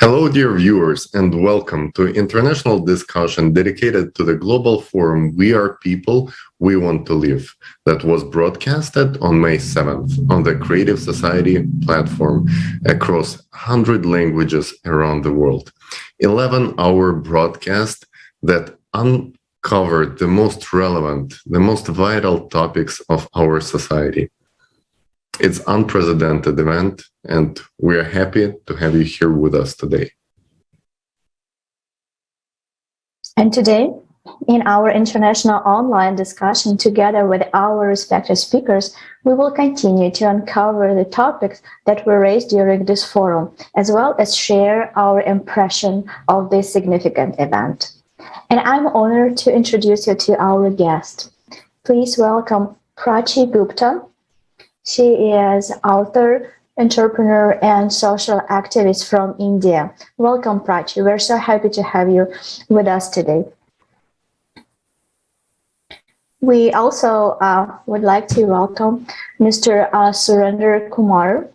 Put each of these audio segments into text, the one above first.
Hello, dear viewers, and welcome to international discussion dedicated to the global forum We Are People, We Want to Live, that was broadcasted on May 7th on the Creative Society platform across 100 languages around the world. 11-hour broadcast that uncovered the most relevant, the most vital topics of our society. It's unprecedented event, and we are happy to have you here with us today. And today, in our international online discussion together with our respected speakers, we will continue to uncover the topics that were raised during this forum, as well as share our impression of this significant event. And I'm honored to introduce you to our guest. Please welcome Prachi Gupta. She is author, entrepreneur, and social activist from India. Welcome, Prachi. We're so happy to have you with us today. We also would like to welcome Mr. Surender Kumar.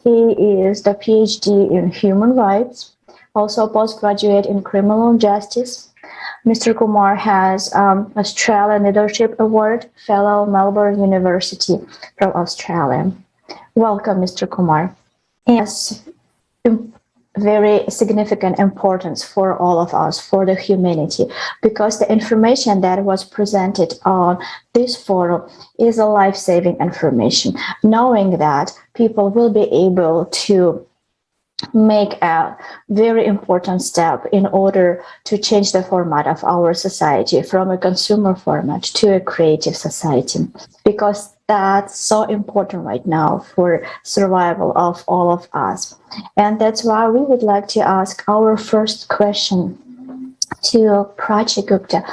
He is the PhD in human rights, also postgraduate in criminal justice. Mr. Kumar has Australian Leadership Award, fellow Melbourne University from Australia. Welcome, Mr. Kumar. Yes, very significant importance for all of us, for the humanity, because the information that was presented on this forum is a life-saving information, knowing that people will be able to make a very important step in order to change the format of our society from a consumer format to a creative society, because that's so important right now for survival of all of us. And that's why we would like to ask our first question to Prachi Gupta.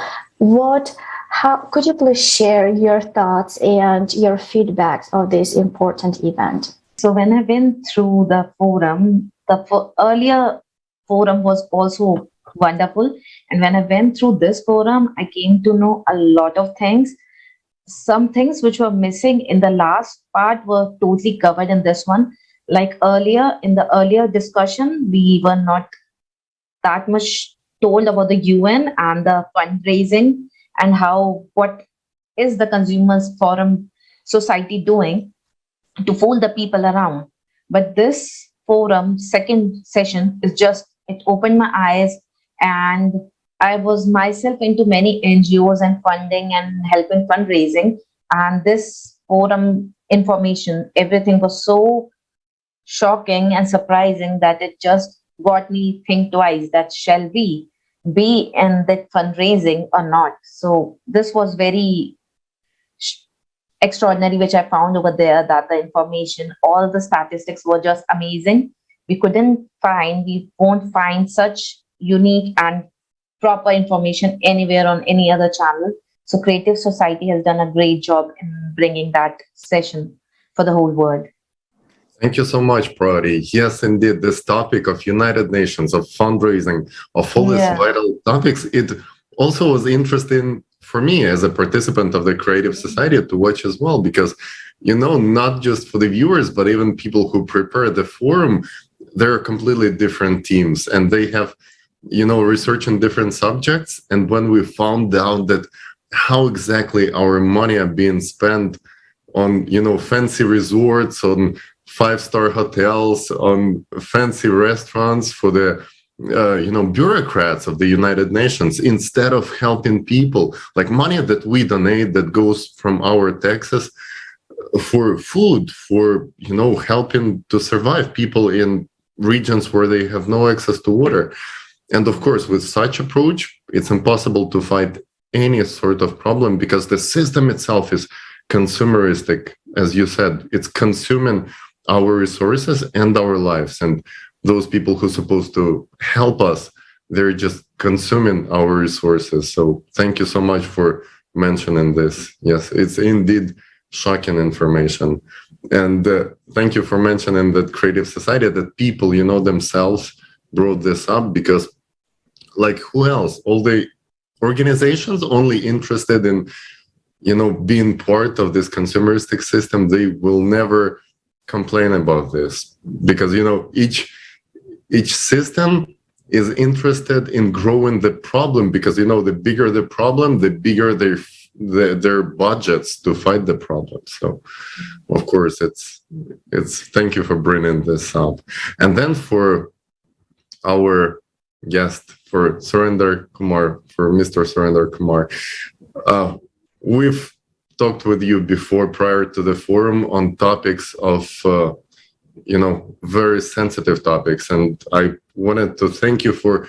Could you please share your thoughts and your feedbacks of this important event? So when I went through the forum, the earlier forum was also wonderful. And when I went through this forum, I came to know a lot of things. Some things which were missing in the last part were totally covered in this one. Like earlier, in the earlier discussion, we were not that much told about the UN and the fundraising and what is the Consumers Forum Society doing to fool the people around. But this forum second session it opened my eyes, and I was myself into many NGOs and funding and helping fundraising, and this forum information, everything was so shocking and surprising that it just got me think twice that shall we be in that fundraising or not. So this was very extraordinary, which I found over there, that the information, all the statistics were just amazing. We won't find such unique and proper information anywhere on any other channel. So Creative Society has done a great job in bringing that session for the whole world. Thank you so much, Prachi. Yes, indeed, this topic of United Nations, of fundraising, of all these vital topics, it also was interesting for me as a participant of the Creative Society to watch as well, because, not just for the viewers, but even people who prepare the forum, they're completely different teams and they have, research in different subjects. And when we found out that how exactly our money are being spent on, fancy resorts, on five-star hotels, on fancy restaurants for the bureaucrats of the United Nations, instead of helping people, like money that we donate that goes from our taxes for food, for, helping to survive people in regions where they have no access to water. And of course, with such approach, it's impossible to fight any sort of problem, because the system itself is consumeristic. As you said, it's consuming our resources and our lives. And those people who are supposed to help us, they're just consuming our resources. So thank you so much for mentioning this. Yes, it's indeed shocking information. And thank you for mentioning that Creative Society, that people, themselves brought this up, because like who else? All the organizations only interested in, being part of this consumeristic system, they will never complain about this, because, each system is interested in growing the problem, because the bigger the problem, the bigger their budgets to fight the problem. So of course it's thank you for bringing this up. And then for our guest, for Surender Kumar, for Mr. Surender Kumar, we've talked with you before prior to the forum on topics of very sensitive topics, and I wanted to thank you for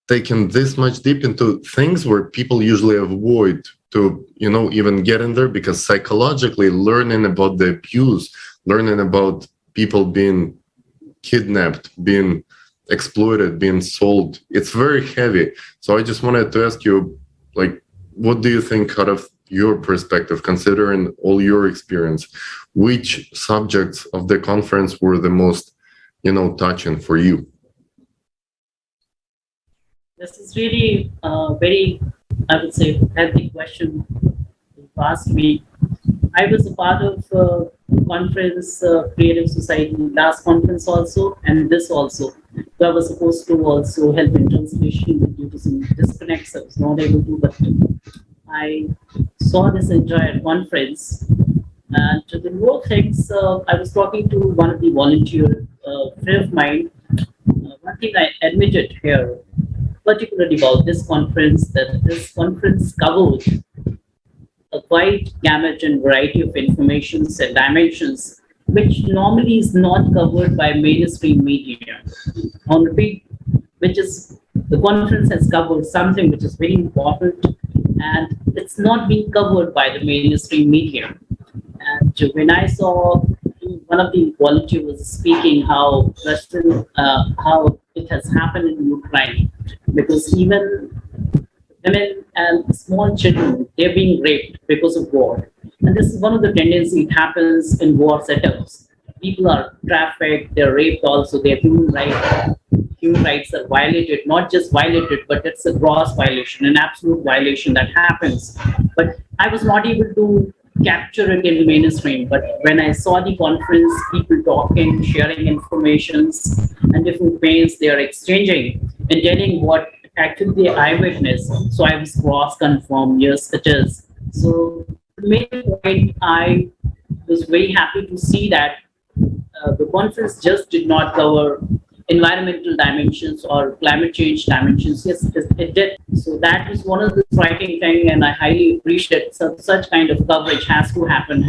taking this much deep into things where people usually avoid to even get in there, because psychologically learning about the abuse, learning about people being kidnapped, being exploited, being sold, it's very heavy. So I just wanted to ask you, what do you think, out of your perspective, considering all your experience, which subjects of the conference were the most touching for you? This is really a very, I would say, healthy question you asked me. I was a part of conference, Creative Society, last conference also, and this also. So I was supposed to also help in translation, but due to some disconnects, I was not able to. But I saw this entire conference, and to the more things, I was talking to one of the volunteer friend of mine. One thing I admitted here, particularly about this conference, that this conference covered a wide gamut and variety of informations and dimensions, which normally is not covered by mainstream media. On repeat, the conference has covered something which is very important, and it's not being covered by the mainstream media. And when I saw one of the volunteers speaking how it has happened in Ukraine, because even women and small children, they're being raped because of war. And this is one of the tendencies it happens in war setups. People are trafficked, they're raped also, their human rights are violated, not just violated, but it's a gross violation, an absolute violation that happens. But I was not able to capture it in mainstream. But when I saw the conference, people talking, sharing informations and different pains they are exchanging and telling what actually the eyewitness. So I was cross-confirmed, yes, it is. So the main point, I was very happy to see that the conference just did not cover environmental dimensions or climate change dimensions. Yes, it did. So that is one of the striking things, and I highly appreciate such kind of coverage has to happen.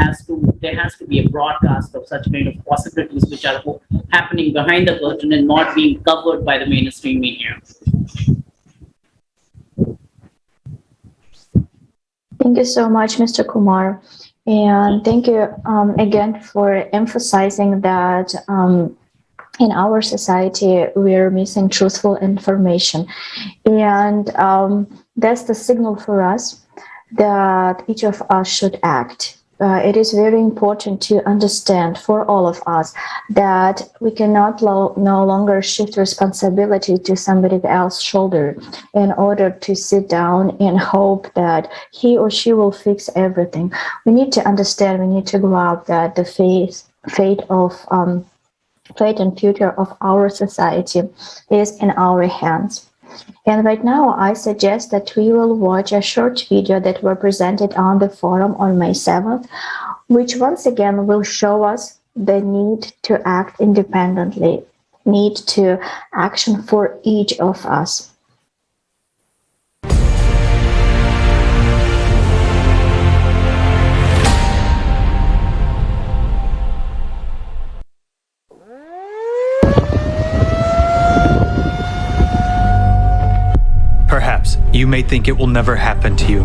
There has to be a broadcast of such kind of possibilities which are happening behind the curtain and not being covered by the mainstream media. Thank you so much, Mr. Kumar. And thank you again for emphasizing that in our society, we're missing truthful information. And that's the signal for us that each of us should act. It is very important to understand for all of us that we cannot no longer shift responsibility to somebody else's shoulder in order to sit down and hope that he or she will fix everything. We need to understand, we need to grow up that the fate and future of our society is in our hands. And right now, I suggest that we will watch a short video that were presented on the forum on May 7th, which once again will show us the need to act independently, need to action for each of us. Perhaps you may think it will never happen to you.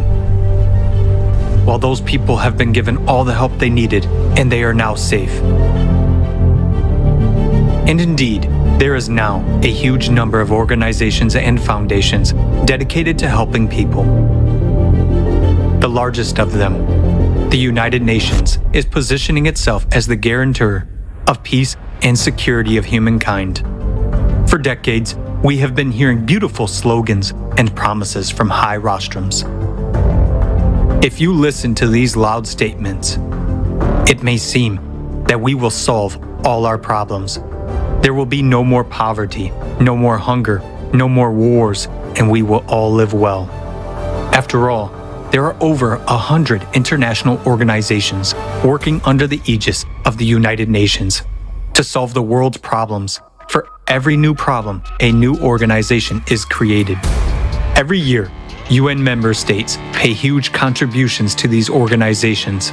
While those people have been given all the help they needed and they are now safe. And indeed, there is now a huge number of organizations and foundations dedicated to helping people. The largest of them, the United Nations, is positioning itself as the guarantor of peace and security of humankind. For decades, we have been hearing beautiful slogans and promises from high rostrums. If you listen to these loud statements, it may seem that we will solve all our problems. There will be no more poverty, no more hunger, no more wars, and we will all live well. After all, there are over 100 international organizations working under the aegis of the United Nations to solve the world's problems. For every new problem, a new organization is created. Every year, UN member states pay huge contributions to these organizations.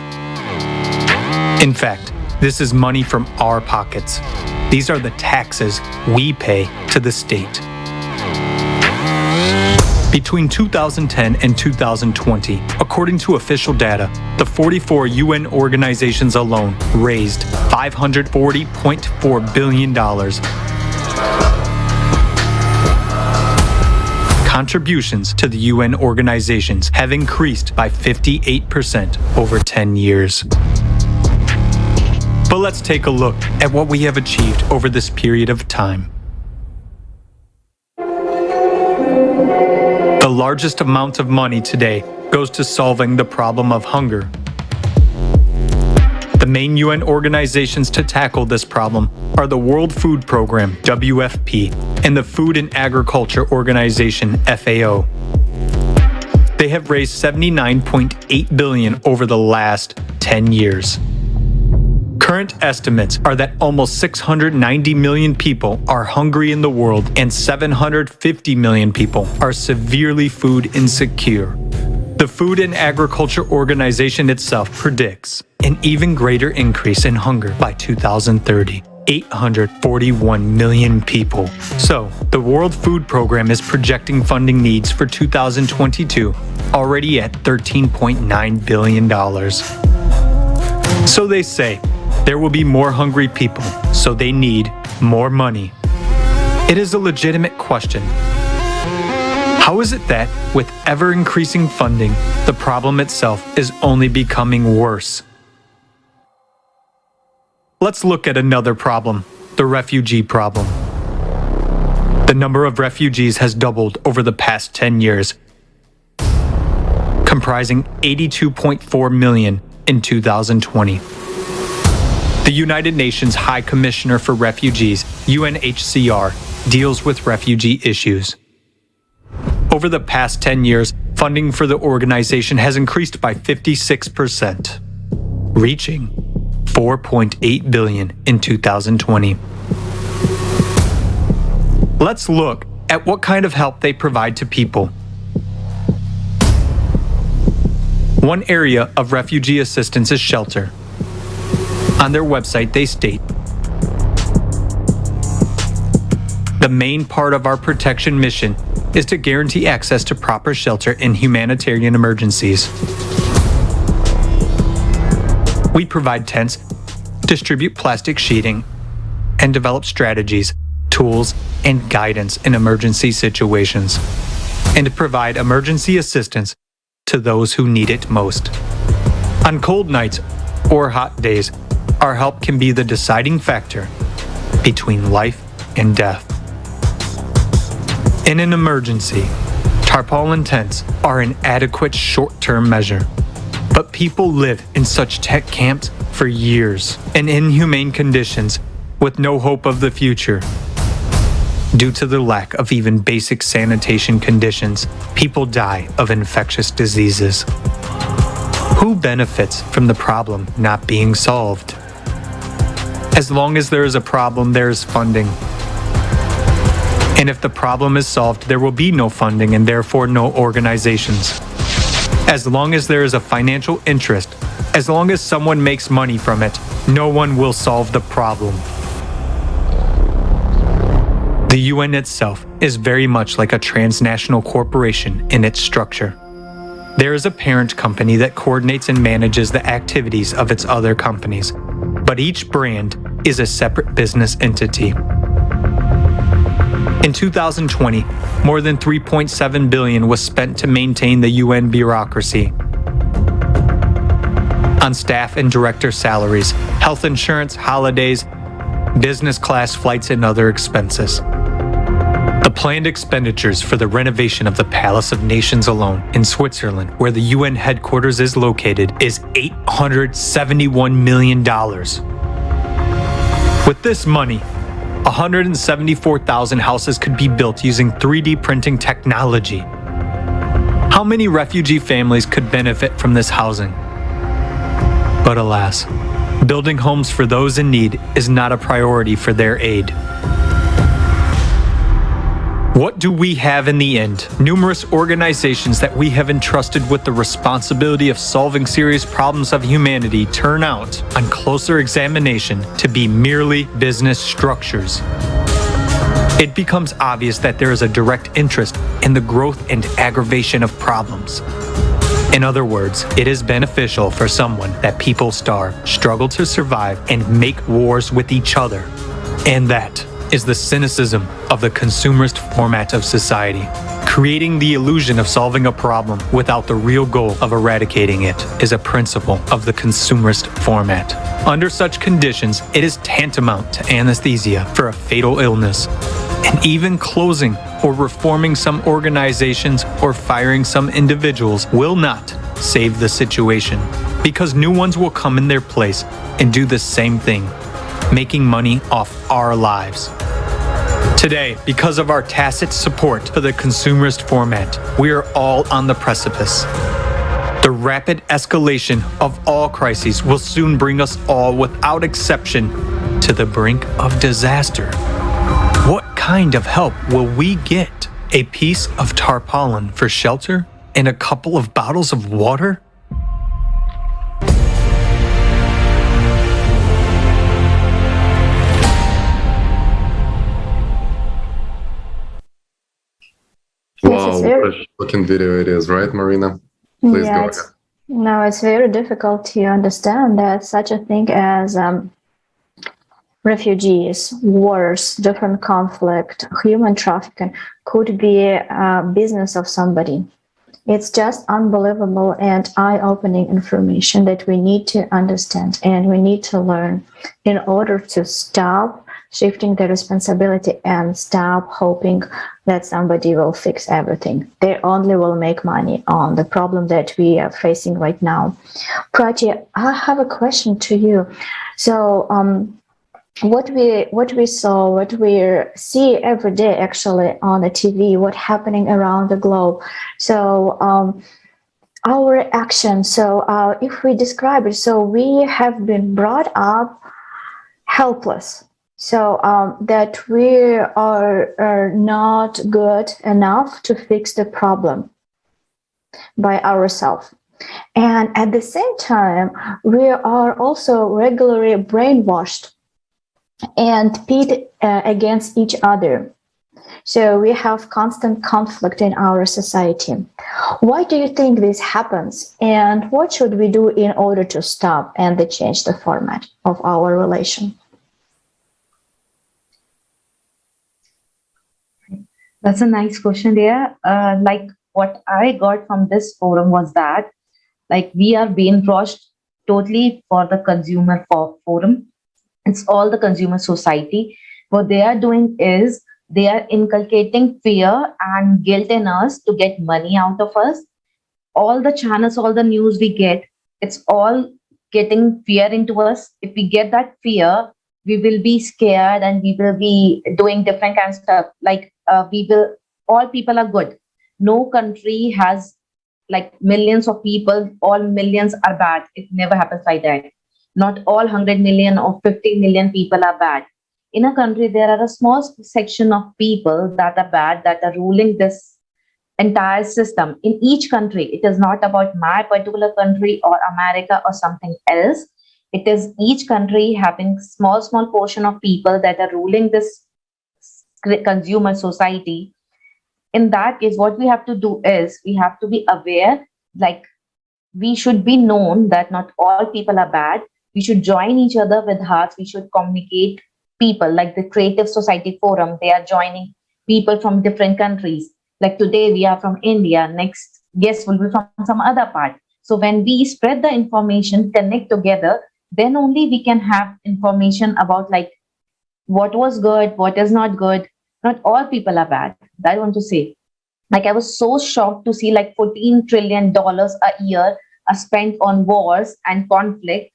In fact, this is money from our pockets. These are the taxes we pay to the state. Between 2010 and 2020, according to official data, the 44 UN organizations alone raised $540.4 billion. Contributions to the UN organizations have increased by 58% over 10 years. But let's take a look at what we have achieved over this period of time. The largest amount of money today goes to solving the problem of hunger. The main UN organizations to tackle this problem are the World Food Program, WFP, and the Food and Agriculture Organization, FAO. They have raised $79.8 billion over the last 10 years. Current estimates are that almost 690 million people are hungry in the world and 750 million people are severely food insecure. The Food and Agriculture Organization itself predicts an even greater increase in hunger by 2030. 841 million people. So, the World Food Program is projecting funding needs for 2022 already at $13.9 billion. So they say, there will be more hungry people, so they need more money. It is a legitimate question. How is it that, with ever-increasing funding, the problem itself is only becoming worse? Let's look at another problem, the refugee problem. The number of refugees has doubled over the past 10 years, comprising 82.4 million in 2020. The United Nations High Commissioner for Refugees, UNHCR, deals with refugee issues. Over the past 10 years, funding for the organization has increased by 56%, reaching $4.8 billion in 2020. Let's look at what kind of help they provide to people. One area of refugee assistance is shelter. On their website, they state, "The main part of our protection mission is to guarantee access to proper shelter in humanitarian emergencies. We provide tents, distribute plastic sheeting, and develop strategies, tools, and guidance in emergency situations, and provide emergency assistance to those who need it most. On cold nights or hot days, our help can be the deciding factor between life and death. In an emergency, tarpaulin tents are an adequate short-term measure, but people live in such tech camps for years in inhumane conditions with no hope of the future. Due to the lack of even basic sanitation conditions, people die of infectious diseases. Who benefits from the problem not being solved? As long as there is a problem, there is funding. And if the problem is solved, there will be no funding and therefore no organizations. As long as there is a financial interest, as long as someone makes money from it, no one will solve the problem. The UN itself is very much like a transnational corporation in its structure. There is a parent company that coordinates and manages the activities of its other companies, but each brand is a separate business entity. In 2020, more than $3.7 billion was spent to maintain the UN bureaucracy on staff and director salaries, health insurance, holidays, business class flights, and other expenses. The planned expenditures for the renovation of the Palace of Nations alone in Switzerland, where the UN headquarters is located, is $871 million. With this money, 174,000 houses could be built using 3D printing technology. How many refugee families could benefit from this housing? But alas, building homes for those in need is not a priority for their aid. What do we have in the end? Numerous organizations that we have entrusted with the responsibility of solving serious problems of humanity turn out, on closer examination, to be merely business structures. It becomes obvious that there is a direct interest in the growth and aggravation of problems. In other words, it is beneficial for someone that people starve, struggle to survive, and make wars with each other. And that is the cynicism of the consumerist format of society. Creating the illusion of solving a problem without the real goal of eradicating it is a principle of the consumerist format. Under such conditions, it is tantamount to anesthesia for a fatal illness. And even closing or reforming some organizations or firing some individuals will not save the situation, because new ones will come in their place and do the same thing, making money off our lives. Today, because of our tacit support for the consumerist format, we are all on the precipice. The rapid escalation of all crises will soon bring us all, without exception, to the brink of disaster. What kind of help will we get? A piece of tarpaulin for shelter and a couple of bottles of water? Wow, what a shocking video it is, right, Marina? Please go ahead. No, it's very difficult to understand that such a thing as refugees, wars, different conflict, human trafficking could be a business of somebody. It's just unbelievable and eye-opening information that we need to understand and we need to learn in order to stop shifting the responsibility and stop hoping that somebody will fix everything. They only will make money on the problem that we are facing right now. Prachi, I have a question to you. So, what we saw, what we see every day actually on the TV, what's happening around the globe. So our action, so if we describe it, so we have been brought up helpless. So that we are not good enough to fix the problem by ourselves. And at the same time, we are also regularly brainwashed and pit against each other. So we have constant conflict in our society. Why do you think this happens? And what should we do in order to stop and to change the format of our relation? That's a nice question there. Like what I got from this forum was that like we are being brushed totally for the consumer forum. It's all the consumer society. What they are doing is they are inculcating fear and guilt in us to get money out of us. All the channels, all the news we get, it's all getting fear into us. If we get that fear, we will be scared and we will be doing different kinds of stuff. Like all people are good. No country has like millions of people, all millions are bad. It never happens like that. Not all 100 million or 50 million people are bad. In a country, there are a small section of people that are bad, that are ruling this entire system. In each country, it is not about my particular country or America or something else. It is each country having small portion of people that are ruling this consumer society. In that case, what we have to do is we have to be aware, like we should be known that not all people are bad. We should join each other with hearts. We should communicate people like the Creative Society Forum. They are joining people from different countries. Like today we are from India. Next guest will be from some other part. So when we spread the information, connect together, then only we can have information about like what was good, what is not good. Not all people are bad. I want to say, like I was so shocked to see like $14 trillion a year are spent on wars and conflict.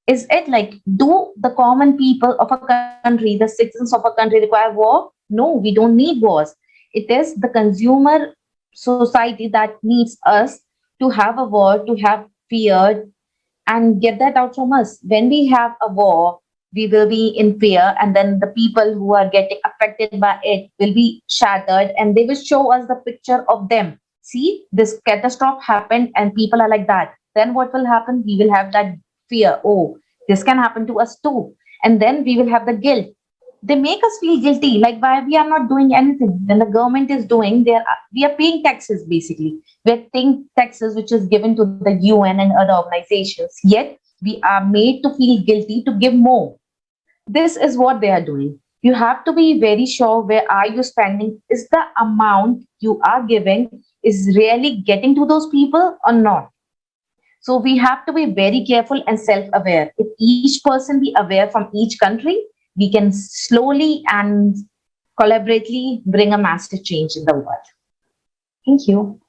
Is it like, do the common people of a country, the citizens of a country require war? No, we don't need wars. It is the consumer society that needs us to have a war, to have fear, and get that out from us. When we have a war, we will be in fear, and then the people who are getting affected by it will be shattered, and they will show us the picture of them. See, this catastrophe happened, and people are like that. Then what will happen? We will have that fear. Oh, this can happen to us too. And then we will have the guilt. They make us feel guilty, like why we are not doing anything when the government is doing. We are paying taxes basically. We are paying taxes which is given to the UN and other organizations. Yet we are made to feel guilty to give more. This is what they are doing. You have to be very sure where are you spending. Is the amount you are giving is really getting to those people or not? So we have to be very careful and self-aware. If each person be aware from each country, we can slowly and collaboratively bring a massive change in the world. Thank you.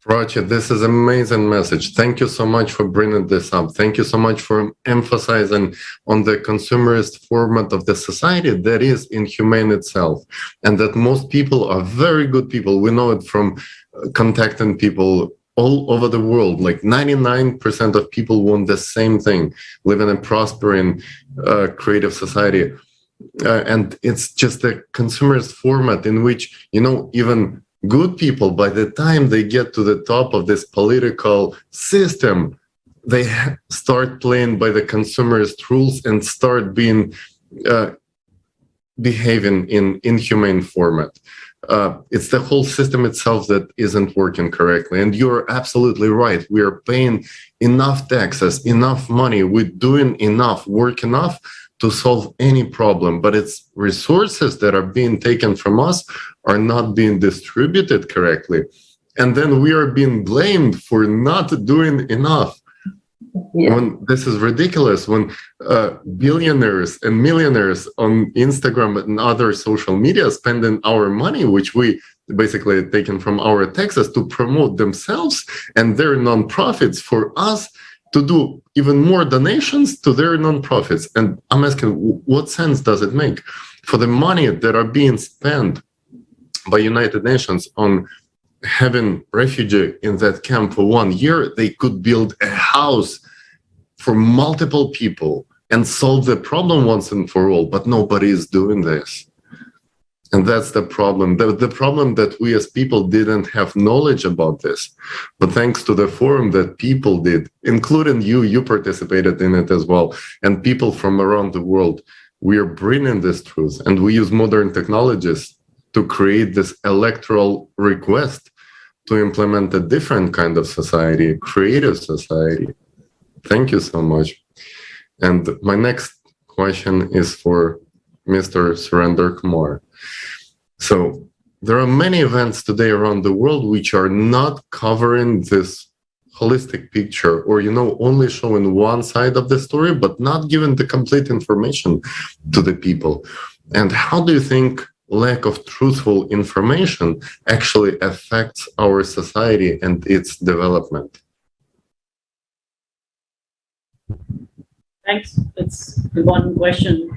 Prachi, this is an amazing message. Thank you so much for bringing this up. Thank you so much for emphasizing on the consumerist format of the society that is inhumane itself, and that most people are very good people. We know it from contacting people all over the world. Like 99% of people want the same thing, live in a prospering, creative society. And it's just a consumerist format in which, even good people, by the time they get to the top of this political system, they start playing by the consumerist rules and start behaving in inhumane format. It's the whole system itself that isn't working correctly. And you're absolutely right. We are paying enough taxes, enough money. We're doing enough, work enough to solve any problem. But it's resources that are being taken from us are not being distributed correctly. And then we are being blamed for not doing enough. Yeah. When this is ridiculous, when billionaires and millionaires on Instagram and other social media spending our money, which we basically taken from our taxes, to promote themselves and their nonprofits, for us to do even more donations to their nonprofits. And I'm asking, what sense does it make for the money that are being spent by United Nations on having refugee in that camp for 1 year? They could build a house for multiple people and solve the problem once and for all, but nobody is doing this. And that's the problem. The problem that we as people didn't have knowledge about this. But thanks to the forum that people did, including you participated in it as well, and people from around the world, we are bringing this truth. And we use modern technologies to create this electoral request to implement a different kind of society, a creative society. Thank you so much. And my next question is for Mr. Surender Kumar. So there are many events today around the world which are not covering this holistic picture, or only showing one side of the story, but not giving the complete information to the people. And how do you think lack of truthful information actually affects our society and its development? Thanks. It's an important question.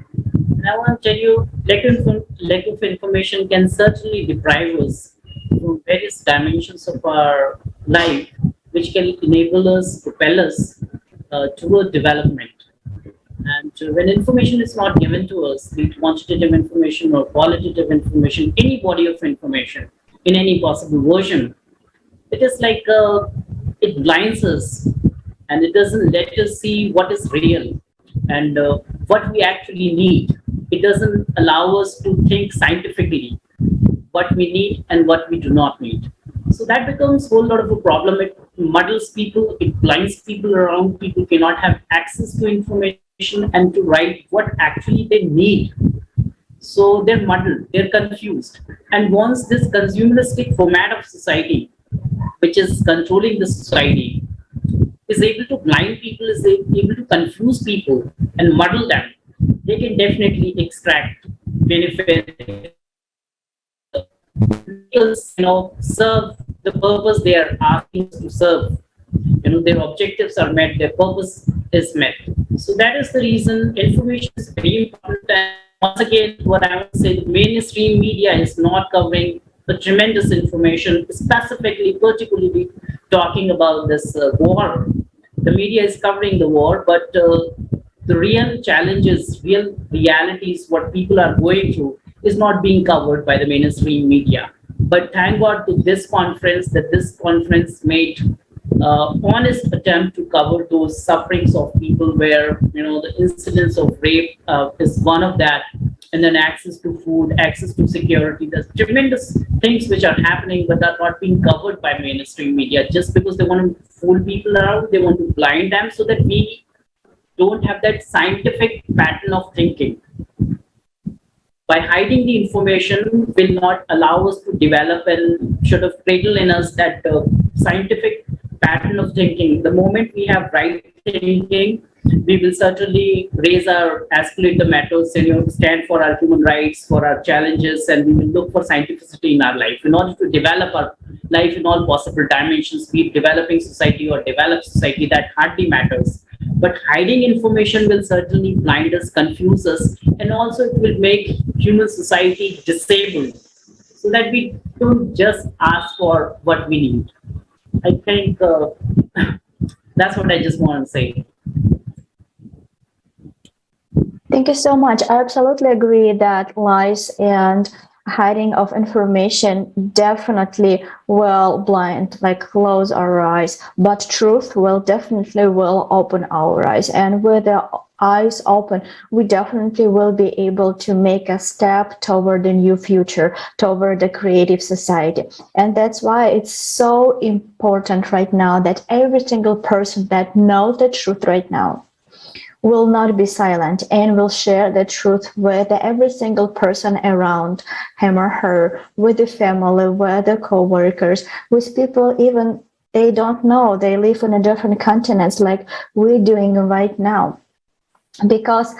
And I want to tell you, lack of information can certainly deprive us from various dimensions of our life, which can propel us toward development. And when information is not given to us, be it quantitative information or qualitative information, any body of information in any possible version, it is like it blinds us, and it doesn't let us see what is real and what we actually need. It doesn't allow us to think scientifically what we need and what we do not need. So that becomes a whole lot of a problem. It muddles people, it blinds people around. People cannot have access to information and to write what actually they need. So they're muddled, they're confused. And once this consumeristic format of society, which is controlling the society, is able to blind people, is able to confuse people and muddle them, they can definitely extract benefit, serve the purpose they are asking to serve. Their objectives are met, their purpose is met. So that is the reason information is very important. And once again, what I want to say, the mainstream media is not covering the tremendous information, specifically, particularly talking about this war. The media is covering the war, but the real challenges, real realities, what people are going through is not being covered by the mainstream media. But thank God to this conference, that this conference made honest attempt to cover those sufferings of people where, the incidence of rape is one of that. And then access to food, access to security. There's tremendous things which are happening but are not being covered by mainstream media just because they want to fool people around, they want to blind them so that we don't have that scientific pattern of thinking. By hiding the information will not allow us to develop and should have cradled in us that scientific pattern of thinking. The moment we have right thinking, we will certainly escalate the matters and stand for our human rights, for our challenges, and we will look for scientificity in our life in order to develop our life in all possible dimensions, be it developing society or developed society, that hardly matters. But hiding information will certainly blind us, confuse us, and also it will make human society disabled so that we don't just ask for what we need. I think that's what I just want to say. Thank you so much. I absolutely agree that lies and hiding of information definitely will close our eyes, but truth will open our eyes. And with the eyes open, we definitely will be able to make a step toward the new future, toward the creative society. And that's why it's so important right now that every single person that knows the truth right now will not be silent and will share the truth with every single person around him or her, with the family, with the co-workers, with people even they don't know, they live on a different continents like we're doing right now. Because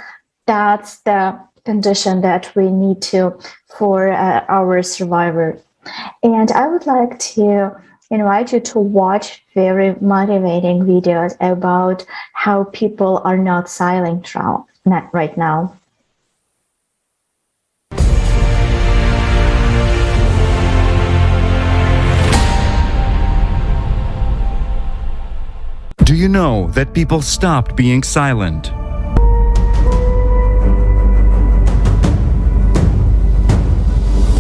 that's the condition that we need to for our survivor. And I would like to invite you to watch very motivating videos about how people are not silent right now. Do you know that people stopped being silent?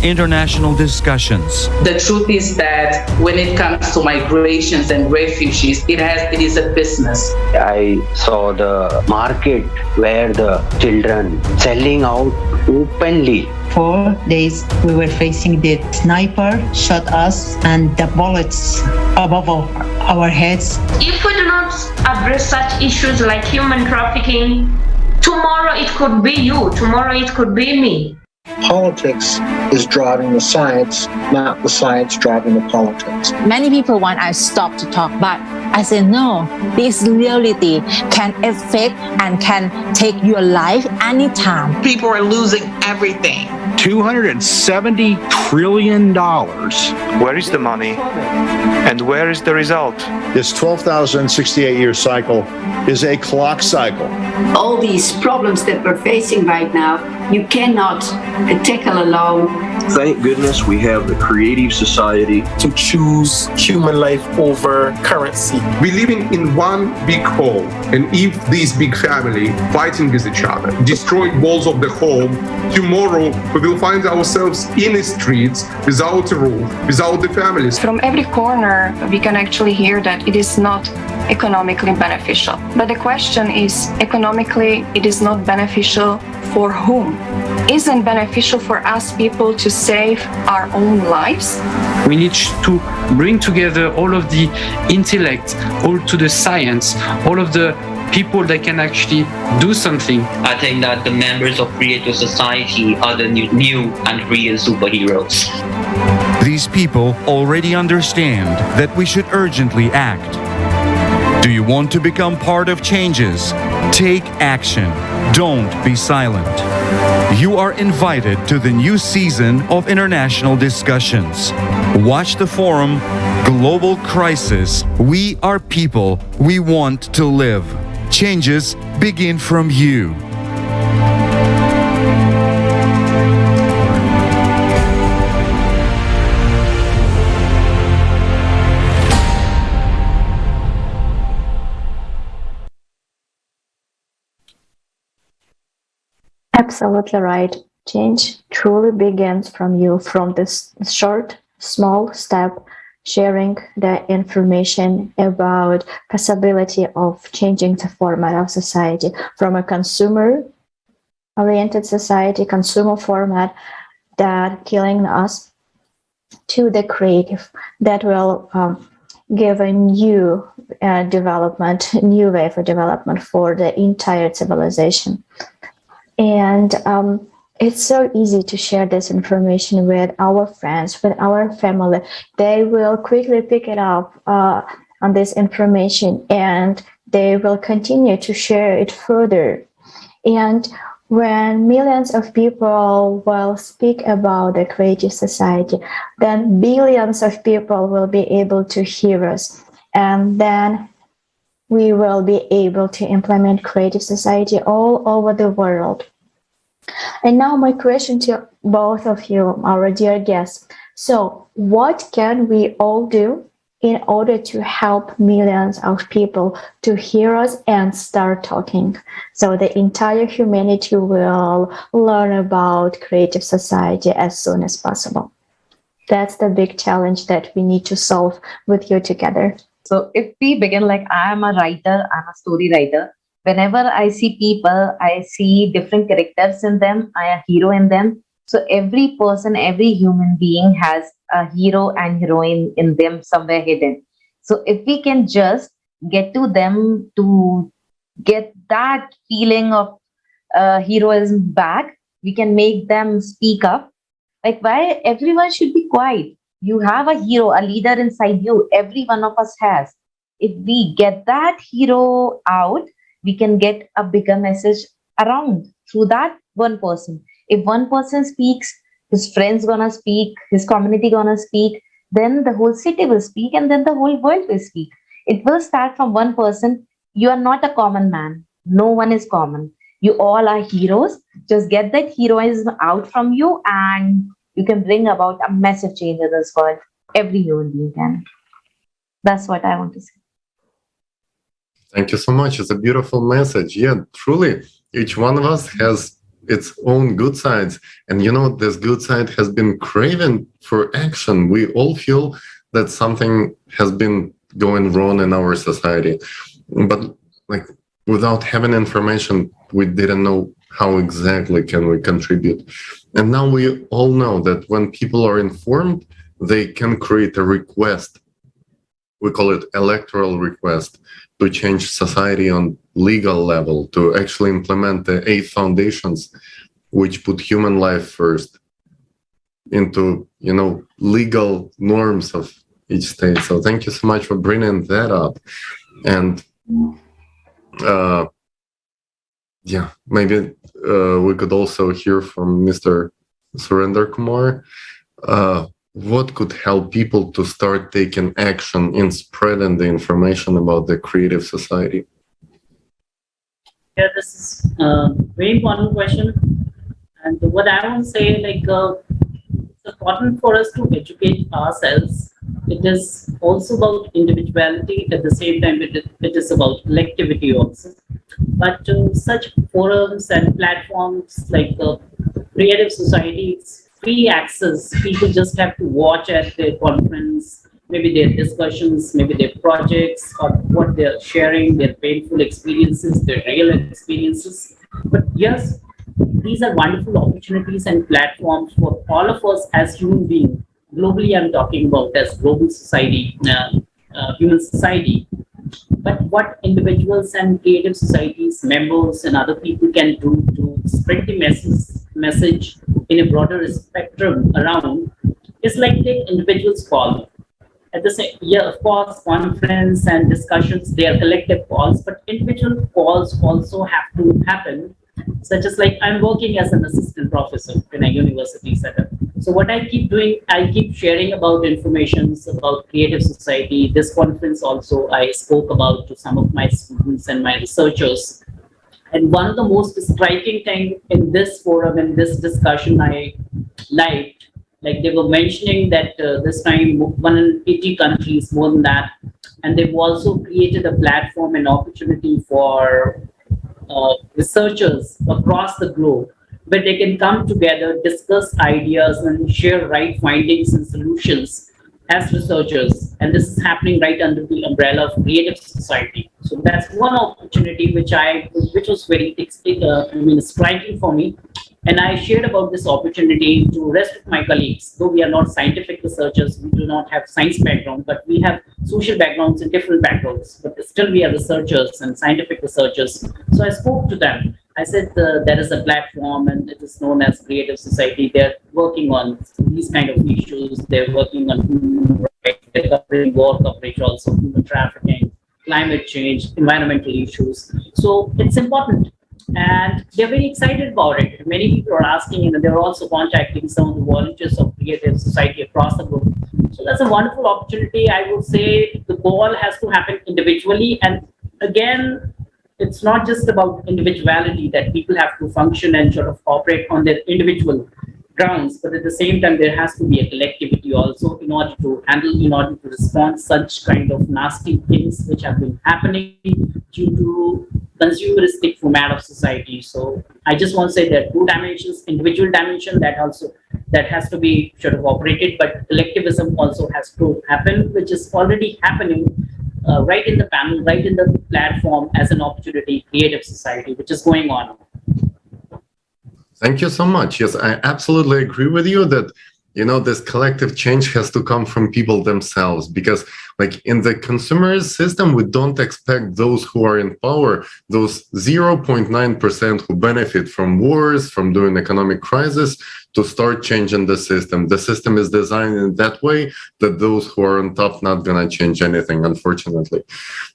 International discussions. The truth is that when it comes to migrations and refugees, it is a business. I saw the market where the children selling out openly. 4 days we were facing the sniper shot us and the bullets above our heads. If we do not address such issues like human trafficking, tomorrow it could be you, tomorrow it could be me. Politics is driving the science, not the science driving the politics. Many people want us to stop to talk, but I say no. This reality can affect and can take your life anytime. People are losing everything. $270 trillion. Where is the money? And where is the result? This 12,068-year cycle is a clock cycle. All these problems that we're facing right now, you cannot tackle alone. Thank goodness we have the creative society to choose human life over currency. We're living in one big home, and if this big family fighting with each other, destroy walls of the home, tomorrow we will find ourselves in the streets without a roof, without the families. From every corner, we can actually hear that it is not economically beneficial. But the question is, economically, it is not beneficial for whom? Isn't beneficial for us people to save our own lives? We need to bring together all of the intellect, all to the science, all of the people that can actually do something. I think that the members of Creative Society are the new and real superheroes. These people already understand that we should urgently act. Do you want to become part of changes? Take action. Don't be silent. You are invited to the new season of international discussions. Watch the forum, Global Crisis. We are people. We want to live. Changes begin from you. Absolutely right. Change truly begins from you, from this short, small step, sharing the information about possibility of changing the format of society from a consumer-oriented society, consumer format that killing us, to the creative that will give a new development, new way for development for the entire civilization. And it's so easy to share this information with our friends, with our family. They will quickly pick it up on this information, and they will continue to share it further. And when millions of people will speak about the creative society, then billions of people will be able to hear us. And then we will be able to implement creative society all over the world. And now my question to both of you, our dear guests. So what can we all do in order to help millions of people to hear us and start talking? So the entire humanity will learn about creative society as soon as possible. That's the big challenge that we need to solve with you together. So if we begin, like, I'm a writer, I'm a story writer. Whenever I see people, I see different characters in them, I a hero in them. So every person, every human being has a hero and heroine in them somewhere hidden. So if we can just get to them to get that feeling of heroism back, we can make them speak up. Like, why everyone should be quiet? You have a hero, a leader inside you. Every one of us has. If we get that hero out, we can get a bigger message around through that one person. If one person speaks, his friends gonna speak, his community gonna speak, then the whole city will speak, and then the whole world will speak. It will start from one person. You are not a common man. No one is common. You all are heroes. Just get that heroism out from you, and you can bring about a massive change in this world. Every human being can. That's what I want to say. Thank you so much. It's a beautiful message. Yeah, truly, each one of us has its own good sides. And this good side has been craving for action. We all feel that something has been going wrong in our society. But without having information, we didn't know how exactly can we contribute. And now we all know that when people are informed, they can create a request. We call it electoral request, to change society on legal level, to actually implement the 8 foundations which put human life first into legal norms of each state. So thank you so much for bringing that up. And maybe we could also hear from Mr. Surender Kumar. What could help people to start taking action in spreading the information about the creative society? Yeah, this is a very important question. And what I want to say, it's important for us to educate ourselves. It is also about individuality. At the same time, it is about collectivity also. But such forums and platforms like creative societies, free access. People just have to watch at their conference, maybe their discussions, maybe their projects, or what they're sharing, their painful experiences, their real experiences. But yes, these are wonderful opportunities and platforms for all of us as human beings. Globally, I'm talking about as global society, human society. But what individuals and creative societies, members, and other people can do to spread the message in a broader spectrum around is like the individual's call. At the same, of course, conference and discussions, they are collective calls, but individual calls also have to happen, such as I'm working as an assistant professor in a university setup. So what I keep doing, I keep sharing about informations about creative society. This conference also I spoke about to some of my students and my researchers. And one of the most striking thing in this forum, in this discussion, I liked, like they were mentioning that this time 180 countries, more than that, and they've also created a platform and opportunity for researchers across the globe where they can come together, discuss ideas, and share right findings and solutions as researchers. And this is happening right under the umbrella of creative society. So that's one opportunity which was very striking for me. And I shared about this opportunity to rest of my colleagues. Though we are not scientific researchers, we do not have science background, but we have social backgrounds and different backgrounds. But still we are researchers and scientific researchers. So I spoke to them. I said there is a platform and it is known as Creative Society. They're working on these kind of issues. They're working on human rights, they're covering war coverage also, human trafficking, climate change, environmental issues. So it's important. And they're very excited about it. Many people are asking, and they're also contacting some of the volunteers of Creative Society across the globe. So that's a wonderful opportunity. I would say the goal has to happen individually. And again, it's not just about individuality, that people have to function and sort of operate on their individual grounds, but at the same time, there has to be a collectivity also in order to handle, in order to respond such kind of nasty things which have been happening due to consumeristic format of society. So I just want to say there are two dimensions: individual dimension that has to be sort of operated, but collectivism also has to happen, which is already happening right in the panel, right in the platform as an opportunity, Creative Society, which is going on. Thank you so much. Yes, I absolutely agree with you that, this collective change has to come from people themselves, because like in the consumerist system, we don't expect those who are in power, those 0.9% who benefit from wars, from doing economic crisis, to start changing the system. The system is designed in that way that those who are on top not gonna change anything, unfortunately.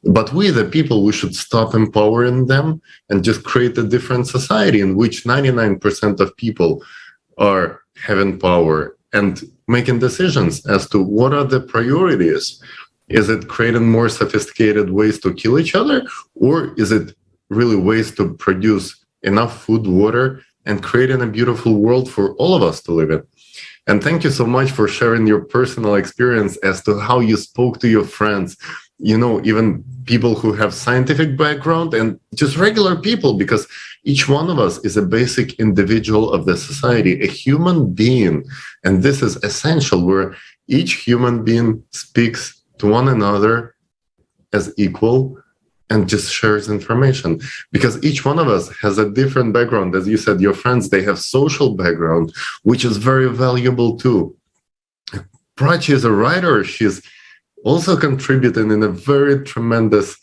But we, the people, we should stop empowering them and just create a different society in which 99% of people are having power and making decisions as to what are the priorities. Is it creating more sophisticated ways to kill each other? Or is it really ways to produce enough food, water, and creating a beautiful world for all of us to live in? And thank you so much for sharing your personal experience as to how you spoke to your friends, even people who have scientific background and just regular people, because each one of us is a basic individual of the society, a human being. And this is essential, where each human being speaks to one another as equal and just shares information, because each one of us has a different background. As you said, your friends, they have social background, which is very valuable too. Prachi is a writer. She's also contributing in a very tremendous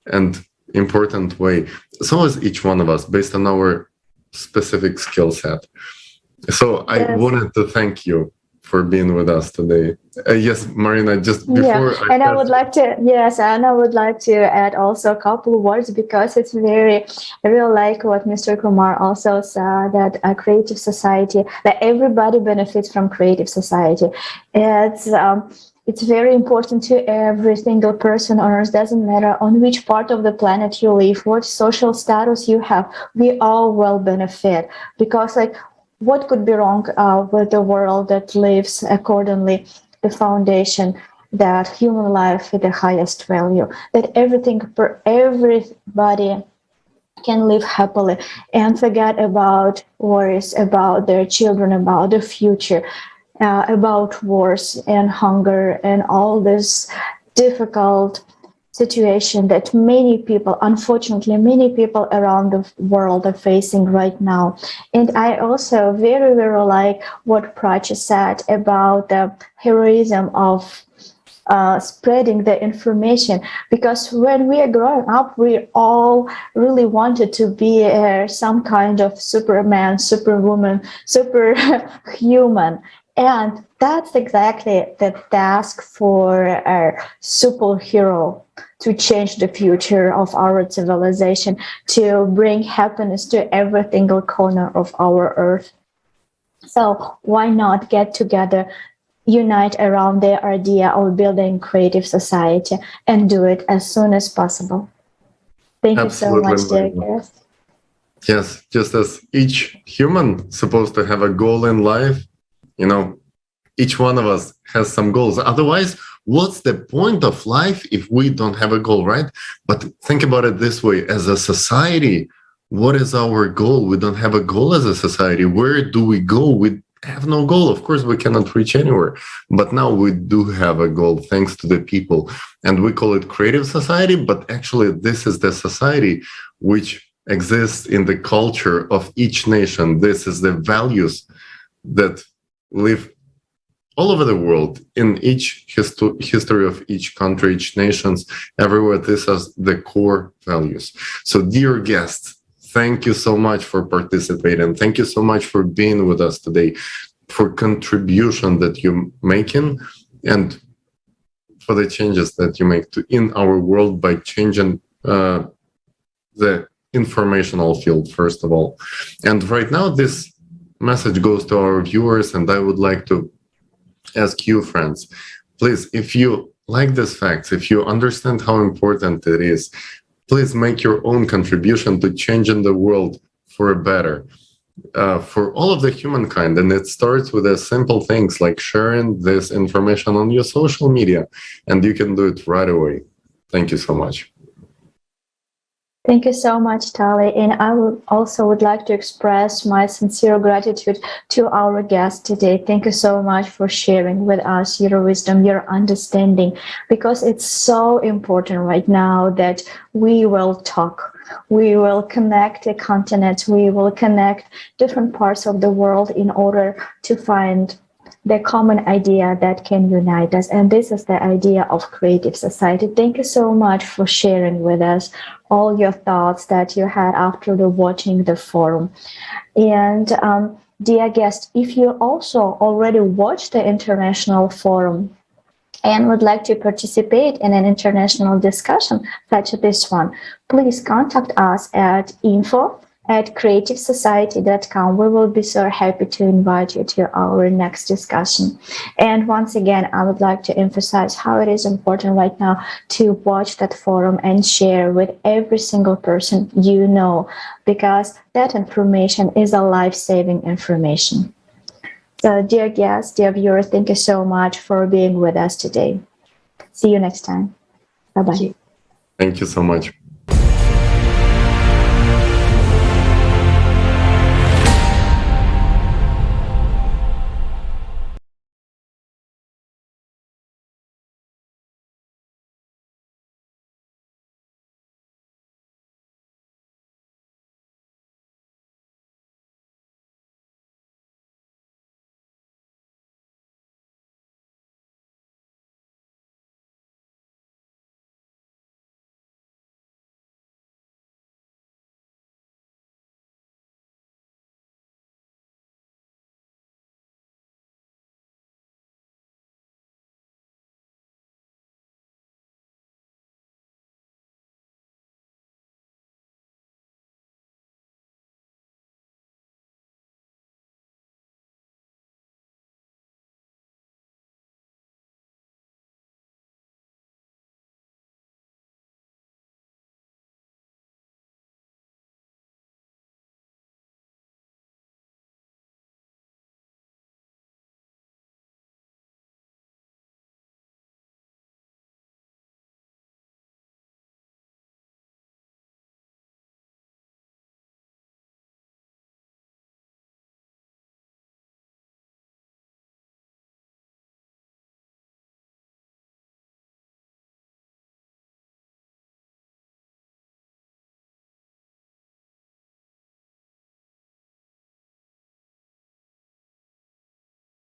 and important way. So is each one of us based on our specific skill set. So I wanted to thank you for being with us today. Yes, Marina, just before I would like to add also a couple of words, because it's I really like what Mr. Kumar also said, that a creative society, that everybody benefits from creative society. It's very important to every single person on earth. Doesn't matter on which part of the planet you live, what social status you have, we all will benefit, because what could be wrong with the world that lives accordingly the foundation that human life is the highest value, that everybody can live happily and forget about worries about their children, about the future, about wars and hunger and all this difficult situation that unfortunately many people around the world are facing right now. And I also very, very like what Prachi said about the heroism of spreading the information, because when we are growing up, we all really wanted to be some kind of Superman, Superwoman, superhuman. And that's exactly the task for a superhero, to change the future of our civilization, to bring happiness to every single corner of our earth. So why not get together, unite around the idea of building creative society and do it as soon as possible. Thank Absolutely. you so much, dear guest. Yes, just as each human supposed to have a goal in life, you know, each one of us has some goals. Otherwise, what's the point of life if we don't have a goal, right? But think about it this way, as a society, what is our goal? We don't have a goal as a society. Where do we go? We have no goal. Of course, we cannot reach anywhere. But now we do have a goal thanks to the people. And we call it creative society, but actually this is the society which exists in the culture of each nation. This is the values that live all over the world, in each history of each country, each nations, everywhere. This is the core values. So dear guests, thank you so much for participating. Thank you so much for being with us today, for contribution that you're making, and for the changes that you make in our world by changing the informational field, first of all. And right now, this message goes to our viewers, and I would like to ask you, friends, please, if you like these facts, if you understand how important it is, please make your own contribution to changing the world for a better, for all of the humankind. And it starts with the simple things like sharing this information on your social media, and you can do it right away. Thank you so much. Thank you so much, Tali. And I would like to express my sincere gratitude to our guest today. Thank you so much for sharing with us your wisdom, your understanding, because it's so important right now that we will talk. We will connect the continents. We will connect different parts of the world in order to find the common idea that can unite us. And this is the idea of creative society. Thank you so much for sharing with us all your thoughts that you had after watching the forum. And dear guest, if you also already watched the international forum and would like to participate in an international discussion such as this one, please contact us at info@creativesociety.com. We will be so happy to invite you to our next discussion. And once again, I would like to emphasize how it is important right now to watch that forum and share with every single person you know, because that information is a life-saving information. So dear guests, dear viewers, thank you so much for being with us today. See you next time. Bye-bye. Thank you so much.